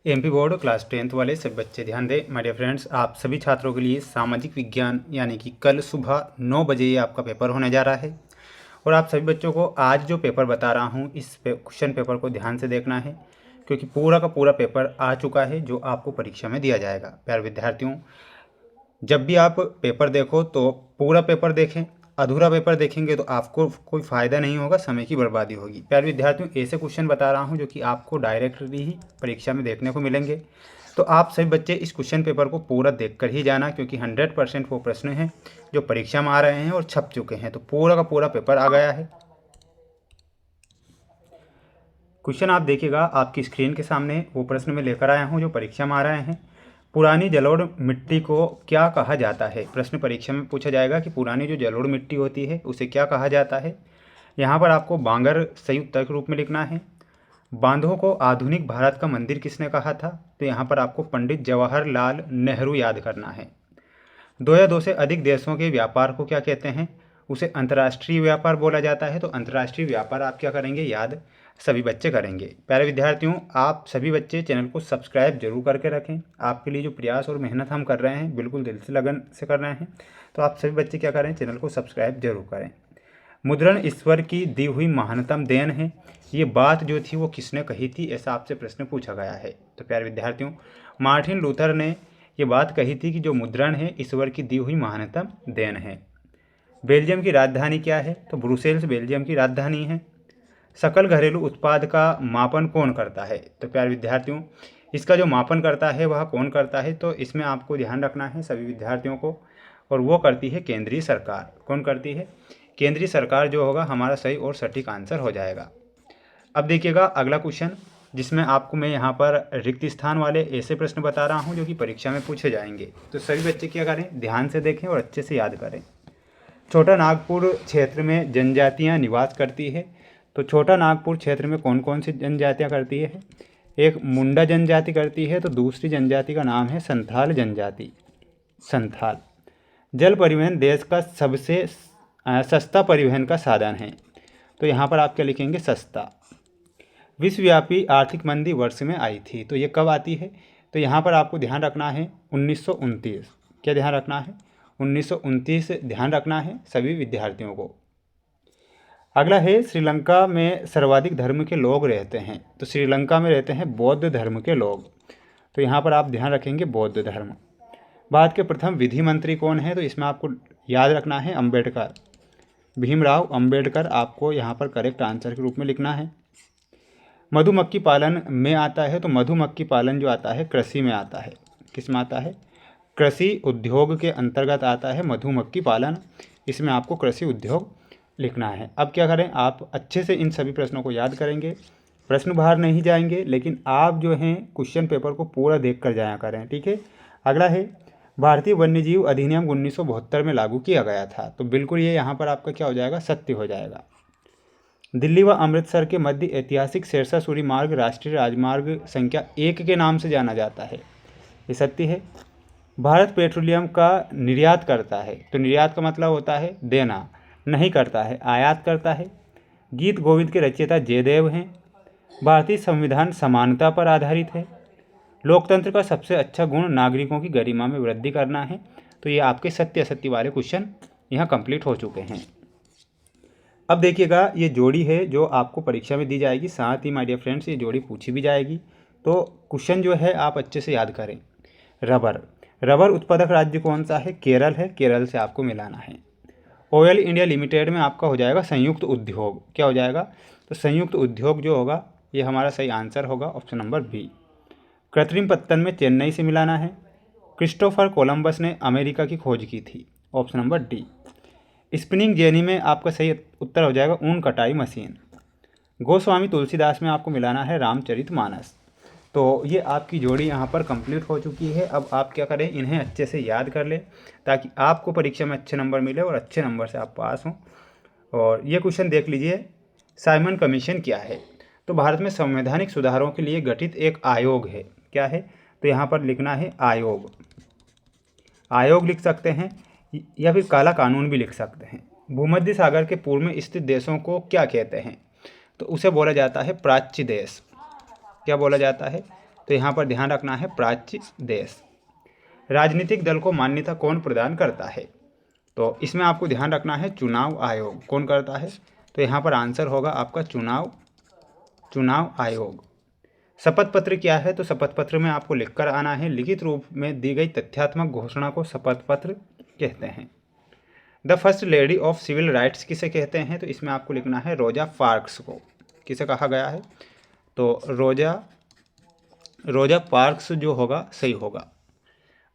MP board class 10th वाले सभी बच्चे ध्यान दें। माय डियर फ्रेंड्स, आप सभी छात्रों के लिए सामाजिक विज्ञान यानी कि कल सुबह 9 बजे ये आपका पेपर होने जा रहा है। और आप सभी बच्चों को आज जो पेपर बता रहा हूँ इस क्वेश्चन पेपर को ध्यान से देखना है, क्योंकि पूरा का पूरा पेपर आ चुका है जो आपको परीक्षा में दिया जाएगा। प्यारे विद्यार्थियों, जब भी आप पेपर देखो तो पूरा पेपर देखें। अधूरा पेपर देखेंगे तो आपको कोई फ़ायदा नहीं होगा, समय की बर्बादी होगी। प्यारे विद्यार्थियों, ऐसे क्वेश्चन बता रहा हूं जो कि आपको डायरेक्टली ही परीक्षा में देखने को मिलेंगे। तो आप सभी बच्चे इस क्वेश्चन पेपर को पूरा देखकर ही जाना, क्योंकि 100% वो प्रश्न हैं जो परीक्षा में आ रहे हैं और छप चुके हैं। तो पूरा का पूरा पेपर आ गया है। क्वेश्चन आप देखिएगा आपकी स्क्रीन के सामने, वो प्रश्न मैं लेकर आया हूँ जो परीक्षा में आ रहे हैं। पुरानी जलोढ़ मिट्टी को क्या कहा जाता है? प्रश्न परीक्षा में पूछा जाएगा कि पुरानी जो जलोढ़ मिट्टी होती है उसे क्या कहा जाता है। यहाँ पर आपको बांगर सही उत्तर के रूप में लिखना है। बांधों को आधुनिक भारत का मंदिर किसने कहा था? तो यहाँ पर आपको पंडित जवाहरलाल नेहरू याद करना है। दो या दो से अधिक देशों के व्यापार को क्या कहते हैं? उसे अंतर्राष्ट्रीय व्यापार बोला जाता है। तो अंतर्राष्ट्रीय व्यापार आप क्या करेंगे? याद सभी बच्चे करेंगे। प्यारे विद्यार्थियों, आप सभी बच्चे चैनल को सब्सक्राइब जरूर करके रखें। आपके लिए जो प्रयास और मेहनत हम कर रहे हैं बिल्कुल दिल से लगन से कर रहे हैं। तो आप सभी बच्चे क्या करें? चैनल को सब्सक्राइब जरूर करें। मुद्रण ईश्वर की दी हुई महानतम देन है, ये बात जो थी वो किसने कही थी? ऐसा आपसे प्रश्न पूछा गया है। तो प्यारे विद्यार्थियों, मार्टिन लूथर ने ये बात कही थी कि जो मुद्रण है ईश्वर की दी हुई महानतम देन है। बेल्जियम की राजधानी क्या है? तो ब्रुसेल्स बेल्जियम की राजधानी है। सकल घरेलू उत्पाद का मापन कौन करता है? तो प्यारे विद्यार्थियों, इसका जो मापन करता है वह कौन करता है? तो इसमें आपको ध्यान रखना है सभी विद्यार्थियों को, और वो करती है केंद्रीय सरकार। कौन करती है? केंद्रीय सरकार जो होगा हमारा सही और सटीक आंसर हो जाएगा। अब देखिएगा अगला क्वेश्चन, जिसमें आपको मैं यहाँ पर रिक्त स्थान वाले ऐसे प्रश्न बता रहा हूँ जो कि परीक्षा में पूछे जाएंगे। तो सभी बच्चे क्या करें? ध्यान से देखें और अच्छे से याद करें। छोटा नागपुर क्षेत्र में जनजातियाँ निवास करती है। तो छोटा नागपुर क्षेत्र में कौन कौन सी जनजातियाँ करती है? एक मुंडा जनजाति करती है, तो दूसरी जनजाति का नाम है संथाल जनजाति। संथाल। जल परिवहन देश का सबसे सस्ता परिवहन का साधन है। तो यहाँ पर आप क्या लिखेंगे? सस्ता। विश्वव्यापी आर्थिक मंदी वर्ष में आई थी, तो ये कब आती है? तो यहाँ पर आपको ध्यान रखना है 1929। क्या ध्यान रखना है? 1929 ध्यान रखना है सभी विद्यार्थियों को। अगला है, श्रीलंका में सर्वाधिक धर्म के लोग रहते हैं। तो श्रीलंका में रहते हैं बौद्ध धर्म के लोग। तो यहाँ पर आप ध्यान रखेंगे बौद्ध धर्म। भारत के प्रथम विधि मंत्री कौन है? तो इसमें आपको याद रखना है अंबेडकर। भीमराव अंबेडकर आपको यहाँ पर करेक्ट आंसर के रूप में लिखना है। मधुमक्खी पालन में आता है, तो मधुमक्खी पालन जो आता है कृषि में आता है। किस में आता है? कृषि उद्योग के अंतर्गत आता है मधुमक्खी पालन। इसमें आपको कृषि उद्योग लिखना है। अब क्या करें? आप अच्छे से इन सभी प्रश्नों को याद करेंगे। प्रश्न बाहर नहीं जाएंगे, लेकिन आप जो हैं क्वेश्चन पेपर को पूरा देख कर जाया करें, ठीक है। अगला है, भारतीय वन्यजीव अधिनियम 1972 में लागू किया गया था। तो बिल्कुल ये यहाँ पर आपका क्या हो जाएगा? सत्य हो जाएगा। दिल्ली व अमृतसर के मध्य ऐतिहासिक सिरसा सूरी मार्ग राष्ट्रीय राजमार्ग संख्या 1 के नाम से जाना जाता है। ये सत्य है। भारत पेट्रोलियम का निर्यात करता है। तो निर्यात का मतलब होता है देना, नहीं करता है, आयात करता है। गीत गोविंद के रचयिता जयदेव हैं। भारतीय संविधान समानता पर आधारित है। लोकतंत्र का सबसे अच्छा गुण नागरिकों की गरिमा में वृद्धि करना है। तो ये आपके सत्य असत्य वाले क्वेश्चन यहाँ कंप्लीट हो चुके हैं। अब देखिएगा, ये जोड़ी है जो आपको परीक्षा में दी जाएगी, साथ ही माय डियर फ्रेंड्स ये जोड़ी पूछी भी जाएगी। तो क्वेश्चन जो है आप अच्छे से याद करें। रबर। रबर उत्पादक राज्य कौन सा है? केरल है। केरल से आपको मिलाना है। ऑयल इंडिया लिमिटेड में आपका हो जाएगा संयुक्त उद्योग। क्या हो जाएगा? तो संयुक्त उद्योग जो होगा ये हमारा सही आंसर होगा, ऑप्शन नंबर बी। कृत्रिम पत्तन में चेन्नई से मिलाना है। क्रिस्टोफर कोलंबस ने अमेरिका की खोज की थी, option number D. Spinning jenny में आपका सही उत्तर हो जाएगा ऊन कटाई मशीन। गोस्वामी तुलसीदास में आपको मिलाना है रामचरितमानस। तो ये आपकी जोड़ी यहाँ पर कंप्लीट हो चुकी है। अब आप क्या करें? इन्हें अच्छे से याद कर लें ताकि आपको परीक्षा में अच्छे नंबर मिले और अच्छे नंबर से आप पास हों। और ये क्वेश्चन देख लीजिए, साइमन कमीशन क्या है? तो भारत में संवैधानिक सुधारों के लिए गठित एक आयोग है। क्या है? तो यहाँ पर लिखना है आयोग। आयोग लिख सकते हैं या फिर काला कानून भी लिख सकते हैं। भूमध्य सागर के पूर्व में स्थित देशों को क्या कहते हैं? तो उसे बोला जाता है प्राच्य देश। क्या बोला जाता है? तो यहाँ पर ध्यान रखना है प्राच्य देश। राजनीतिक दल को मान्यता कौन प्रदान करता है? तो इसमें आपको ध्यान रखना है चुनाव आयोग कौन करता है। तो यहाँ पर आंसर होगा आपका चुनाव आयोग। शपथ पत्र क्या है? तो शपथ पत्र में आपको लिखकर आना है, लिखित रूप में दी गई तथ्यात्मक घोषणा को शपथ पत्र कहते हैं। The first lady of civil rights किसे कहते हैं? तो इसमें आपको लिखना है रोजा पार्क्स को। किसे कहा गया है? तो रोजा पार्क्स जो होगा सही होगा।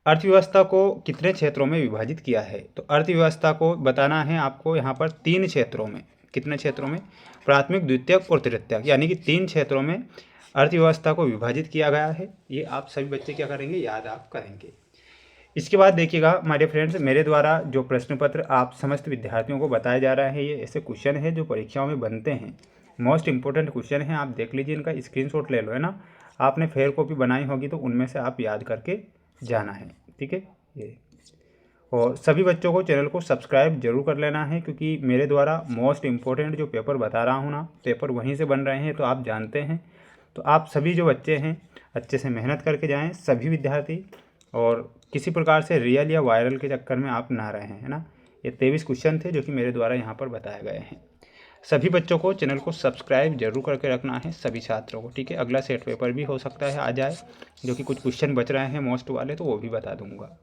अर्थव्यवस्था को कितने क्षेत्रों में विभाजित किया है? तो अर्थव्यवस्था को बताना है आपको यहाँ पर 3 क्षेत्रों में। कितने क्षेत्रों में? प्राथमिक, द्वितीयक और तृतीयक, यानी कि 3 क्षेत्रों में अर्थव्यवस्था को विभाजित किया गया है। ये आप सभी बच्चे क्या करेंगे? याद आप करेंगे। इसके बाद देखिएगा माय डियर फ्रेंड्स, मेरे द्वारा जो प्रश्न पत्र आप समस्त विद्यार्थियों को बताया जा रहा है, ये ऐसे क्वेश्चन है जो परीक्षाओं में बनते हैं। मोस्ट इंपॉर्टेंट क्वेश्चन है, आप देख लीजिए, इनका स्क्रीनशॉट ले लो, है ना। आपने फेयर कॉपी बनाई होगी तो उनमें से आप याद करके जाना है, ठीक है। ये और सभी बच्चों को चैनल को सब्सक्राइब जरूर कर लेना है, क्योंकि मेरे द्वारा मोस्ट इम्पोर्टेंट जो पेपर बता रहा हूँ ना, पेपर वहीं से बन रहे हैं, तो आप जानते हैं। तो आप सभी जो बच्चे हैं अच्छे से मेहनत करके जाएं, सभी विद्यार्थी, और किसी प्रकार से रियल या वायरल के चक्कर में आप ना रहें, है ना। ये 23 क्वेश्चन थे जो कि मेरे द्वारा यहाँ पर बताए गए हैं। सभी बच्चों को चैनल को सब्सक्राइब जरूर करके रखना है, सभी छात्रों को, ठीक है। अगला सेट पेपर भी हो सकता है आ जाए, जो कि कुछ क्वेश्चन बच रहे हैं मोस्ट वाले, तो वो भी बता दूंगा।